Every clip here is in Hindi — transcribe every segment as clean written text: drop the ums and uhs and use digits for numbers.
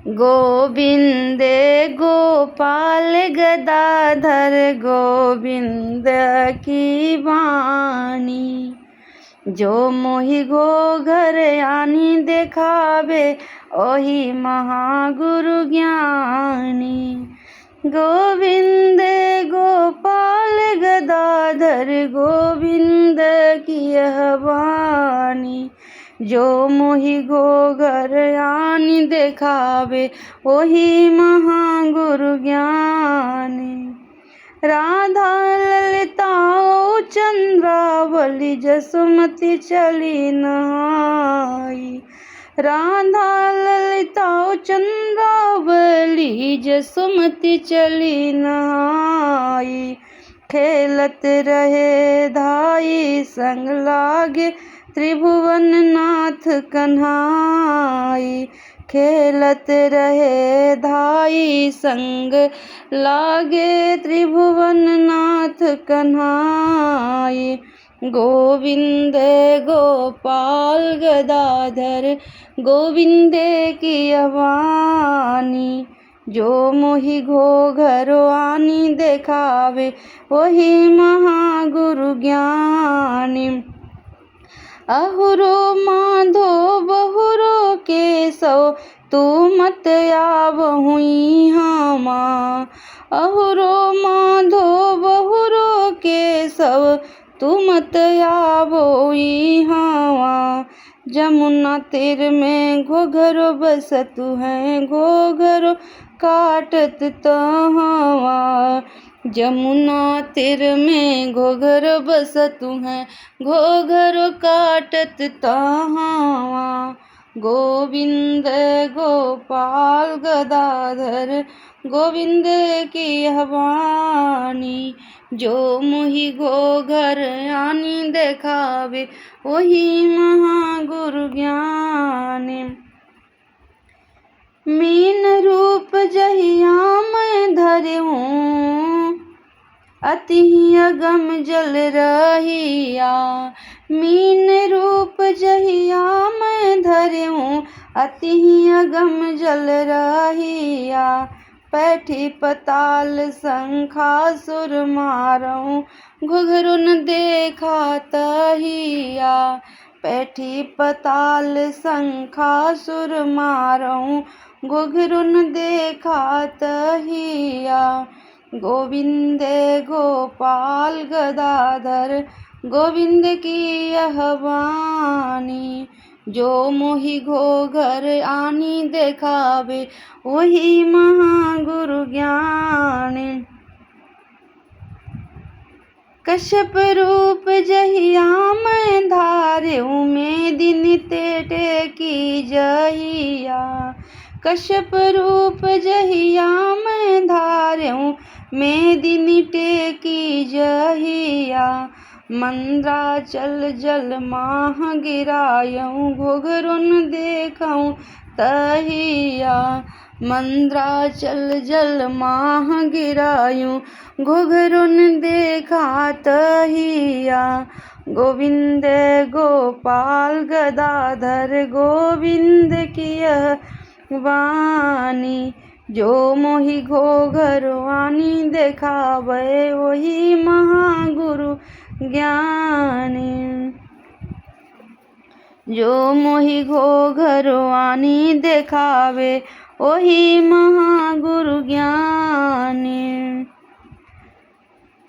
गोविंद गोपाल गदाधर गोविंद की वाणी। जो मोहि घोघर आनी देखावे ओहि महागुरु ज्ञानी। गोविंद गोपाल गदाधर गोविंद की यह वाणी। जो मोहि घोघर आनी देखावे ओहि महागुरु ज्ञानी। राधा ललिता चंद्रावली जसुमती चली नहाई। राधा ललिता चंद्रावली जसुमती चली नहाई। खेलत रहे धाई संग लागे त्रिभुवन नाथ कन्हाई। खेलत रहे धाई संग लागे त्रिभुवन नाथ कन्हाई। गोविंद गोपाल गदाधर गोविंद की वाणी। जो मोहि घोघर आनी देखावे वही महागुरु ज्ञानी। अहुरो माधो बहुरो केशव तू मत आवहुई हमा। अहुरो माधो बहुरो केशव तू मत आवोई हवा। जमुना तीर में घोघरो बसतु है घोघरो काटत तहवा। जमुना तीर में घोघरो बसतु है घोघरो काटत तहवा। गोविंद गोपाल गदाधर गोविंद की वाणी। जो मोहि घोघर आनी देखावे वही महागुरु ज्ञानी। मीन रूप जहिया मैं धरऊँ अति अगम जल रहिया। मीन रूप जहिया मैं धरऊँ अति अगम जल रहिया। पैठी पताल शंखासुर मारऊँ घुघरू न देखा तहिया। पैठी पताल शंखासुर मारऊँ घुघरू न देखा तहिया। गोविंद गोपाल गदाधर गोविंद की यह वाणी। जो मोहि घोघर आनी देखावे वही महागुरु ज्ञानी। कश्यप रूप जहिया मैं धार्यूँ मेदिनी तेटे की जहिया। कश्यप रूप जहिया मैं धार्यूँ मेदिनी टेकी जहिया। मंद्राचल जल माह गिरायूँ घुघरू न देखऊँ तहिया। मंद्राचल जल माह गिरायूँ घुघरू न देखा तहिया। गोविंद गोपाल गदाधर गोविंद की यह वाणी। जो मोहि घोघर आनी देखावे वही महागुरु ज्ञानी। जो मोहि घोघर आनी देखावे वही महागुरु ज्ञानी।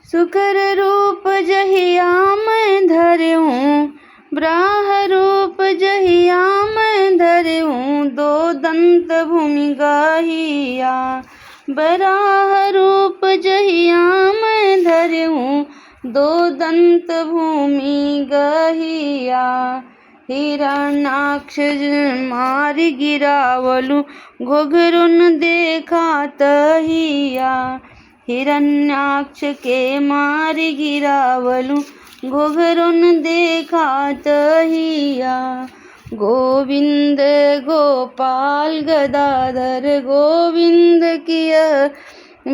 सुकर रूप जहिया मैं धरऊँ ब्राह रूप जहिया मैं धरऊँ दो दंत भूमि गहिया। बराह रूप जहिया मैं धरऊँ दो दंत भूमि गहिया। हिरण्याक्ष मारि गिरावलु घुघरू न देखा तहिया। हिरण्याक्ष के मारि गिरावलु घुघरू न देखा तहिया। गोविंद गोपाल गदाधर गोविंद की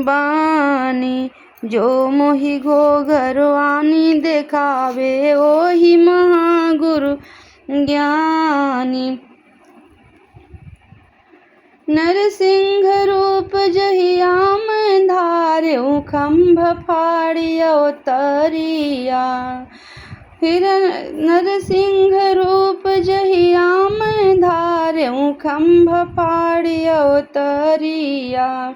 बानी। जो मोहि घोघर आनी देखावे ओहि महागुरु ज्ञानी। नरसिंह रूप जहिया में धार्यो खम्भ फाड़ियो तरिया। नरसिंह रूप जहिया में धार्यो खम्भ फाड़ियो तरिया।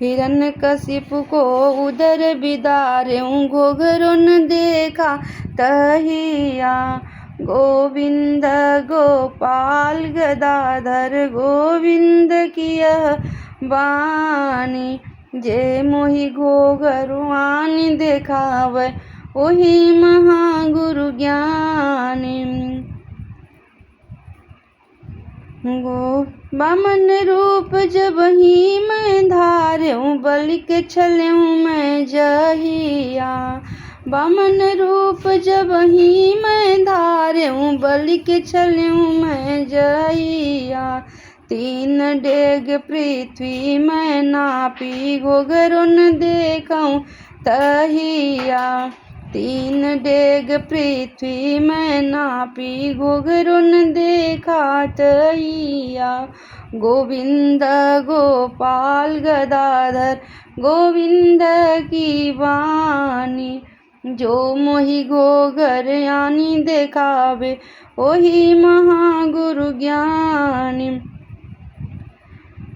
हिरण्यकशिपु को उदर बिदार्यो घोघरुन देखा तहिया। गोविंद गोपाल गदाधर गोविंद की यह बानी। जे मोहि घोघरुआनि देखावे ओहि महागुरु ज्ञानी। बामन रूप जबहि मैं धार्यो बलि के छल्यों मैं जहिया। बामन रूप जबहि मैं धार्यो बलि के छल्यों मैं जहिया। तीन डेग पृथ्वी मैं नापी घोघरुन देखऊँ तहिया। तीन डेग पृथ्वी मैं नापी घोघरुन देखा तहिया। गोविंद गोपाल गदाधर गोविंद की वाणी। जो मोहि घोघरयानि देखावे ओहि महागुरु ज्ञानी।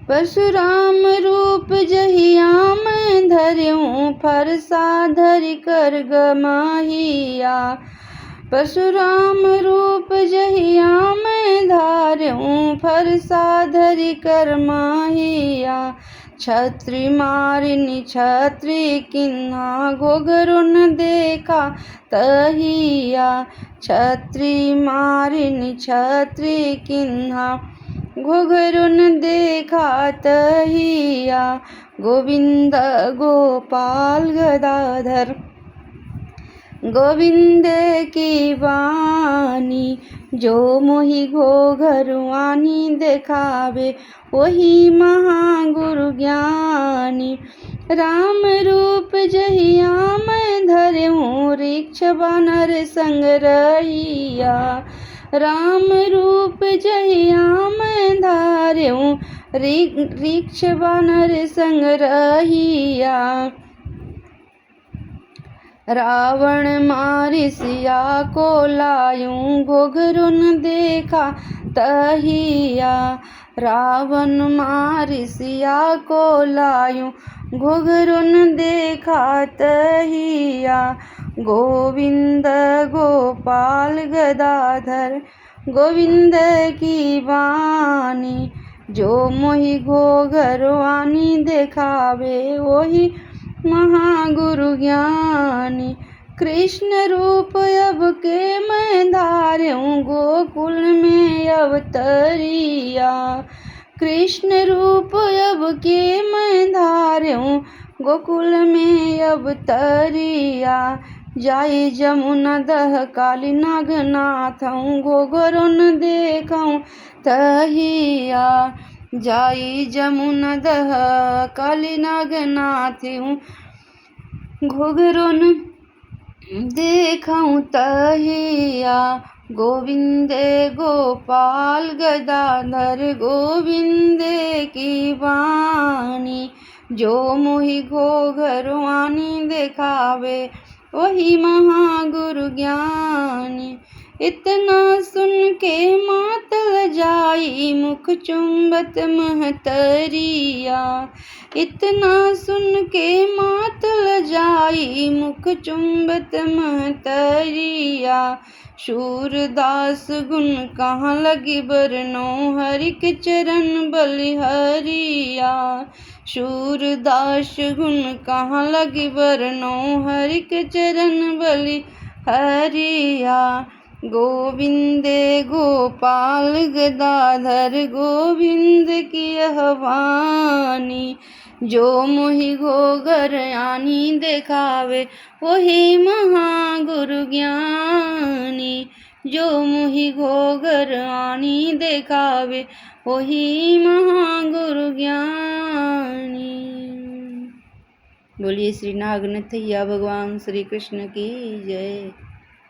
परशुराम रूप जहिया मैं धर्यो फरसा धरि कर गमहिया। परशुराम रूप जहिया मैं धार्यो फरसा धरि कर माहिया। छत्री मारिनी छत्री किन्हा घोघरुन देखा तहिया। छत्री मारिनी छत्री किन्हा घोघरुन देखा तहिया। गोविंद गोपाल गदाधर गोविंद की वाणी। जो मोहि घोघरुआनि देखावे ओहि महागुरु ज्ञानी। राम रूप जहिया मैं धर्यो ऋक्ष बानर संग रहिया। राम रूप जहिया मैं धार्यो ऋक्ष बानर संग रहिया। रावण मारि सिया को लायूं घोघरुन देखा तहिया। रावण मारि सिया को लायूं घोघरुन देखा तहिया। गोविंद गोपाल गदाधर गोविंद की वाणी। जो मोहि घोघरुआनि देखावे ओहि महागुरु ज्ञानी। कृष्ण रूप अब के मैं धार्यो गोकुल में अवतरिया। कृष्ण रूप अब के मैं धार्यो गोकुल में अवतरिया। जाई जमुना दह काली नागनाथऊँ घोघरुन देखऊँ तहिया। जाई जमुना दह काली नागनाथऊँ घोघरुन देखऊँ तहिया। गोविंद गोपाल गदाधर गोविंद की वाणी। जो मोहि घोघरुआनि देखावे ओहि महागुरु ज्ञानी। इतना सुन के मातल जाई मुख चुंबत महतरिया। इतना सुन के मातल जाई मुख चुंबत महतरिया। शूरदास गुण कहाँ लगी बरनो हरि के चरण बलिहरिया। शूरदास गुण कहाँ लगी बरनो हरि के चरण बलिहरिया। गोविंद गोपाल गदाधर गोविंद की यह वाणी। जो मोहि घोघरयानि देखावे ओहि महागुरु ज्ञानी। जो मोहि घोघरयानि देखावे ओहि महागुरु ज्ञानी। बोलिए श्री नागनाथैया भगवान श्री कृष्ण की जय।